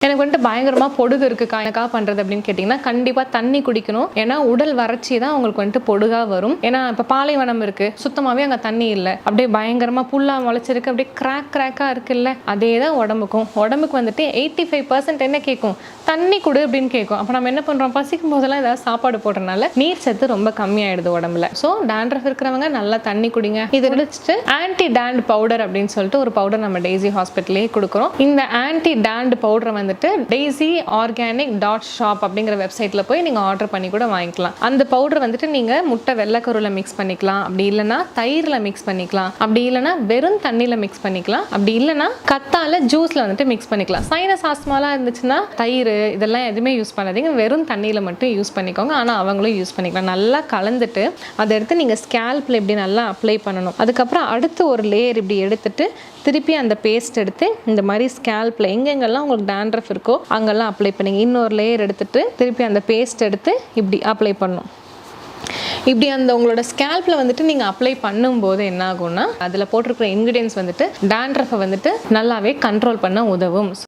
எனக்கு வந்துட்டு பயங்கரமாக பொடுகு இருக்குக்கா, எனக்கா பண்ணுறது அப்படின்னு கேட்டிங்கன்னா கண்டிப்பாக தண்ணி குடிக்கணும். ஏன்னா உடல் வறட்சி தான் உங்களுக்கு வந்துட்டு பொடுகாக வரும். ஏன்னா இப்போ பாலைவனம் இருக்குது, சுத்தமாகவே அங்கே தண்ணி இல்லை, அப்படியே பயங்கரமாக புல்லாக முளைச்சிருக்கு, அப்படியே கிராக்காக இருக்குல்ல, அதே தான் உடம்புக்கு வந்துட்டு 85% என்ன கேட்கும், தண்ணி குடு அப்படின்னு கேட்கும். அப்போ நம்ம என்ன பண்ணுறோம், பசிக்கும் போதெல்லாம் ஏதாவது சாப்பாடு போடுறதுனால நீர் சத்து ரொம்ப கம்மியாயிடுது உடம்புல. ஸோ டேண்ட்ரஃப் இருக்கிறவங்க நல்லா தண்ணி குடிங்க. இது முடிச்சுட்டு ஆன்டி டேண்ட் பவுடர் அப்படின்னு சொல்லிட்டு ஒரு பவுடர் நம்ம டெய்ஸி ஹாஸ்பிட்டலே கொடுக்குறோம். இந்த ஆன்டி டேண்ட் பவுடரை வந்துட்டு daisyorganic.shop அப்படிங்கிற வெப்சைட்டில் போய் நீங்கள் ஆர்டர் பண்ணி கூட வாங்கிக்கலாம். அந்த பவுடர் வந்துட்டு நீங்கள் முட்டை வெள்ளைக்கருவில் மிக்ஸ் பண்ணிக்கலாம், அப்படி இல்லைனா தயிரில் மிக்ஸ் பண்ணிக்கலாம், அப்படி இல்லைனா வெறும் தண்ணியில் மிக்ஸ் பண்ணிக்கலாம், அப்படி இல்லைனா கத்தால ஜூஸில் வந்துட்டு மிக்ஸ் பண்ணிக்கலாம். சைனஸ் ஆஸ்மாலாம் இருந்துச்சுன்னா தயிர் இதெல்லாம் எதுவுமே யூஸ் பண்ணாதீங்க, வெறும் தண்ணியில் மட்டும் யூஸ் பண்ணிக்கோங்க. ஆனால் அவங்களும் யூஸ் பண்ணிக்கலாம். நல்லா கலந்துட்டு அதை எடுத்து நீங்கள் ஸ்கேல்பில் இப்படி நல்லா அப்ளை பண்ணணும். அதுக்கப்புறம் அடுத்து ஒரு லேயர் இப்படி எடுத்துட்டு திருப்பி அந்த பேஸ்ட் எடுத்து இந்த மாதிரி ஸ்கேல்பில் எங்கெங்கெல்லாம் உங்களுக்கு டேண்ட்ரஃப் இருக்கோ அங்கெல்லாம் அப்ளை பண்ணிங்க. இன்னொரு லேயர் எடுத்துட்டு திருப்பி அந்த பேஸ்ட் எடுத்து இப்படி அப்ளை பண்ணணும். இப்படி அந்த உங்களோட ஸ்கேல்பில் வந்துட்டு நீங்கள் அப்ளை பண்ணும்போது என்ன ஆகும்னா அதில் போட்டிருக்கிற இன்க்ரீடியன்ஸ் வந்துட்டு டேண்ட்ரஃபை வந்துட்டு நல்லாவே கண்ட்ரோல் பண்ண உதவும்.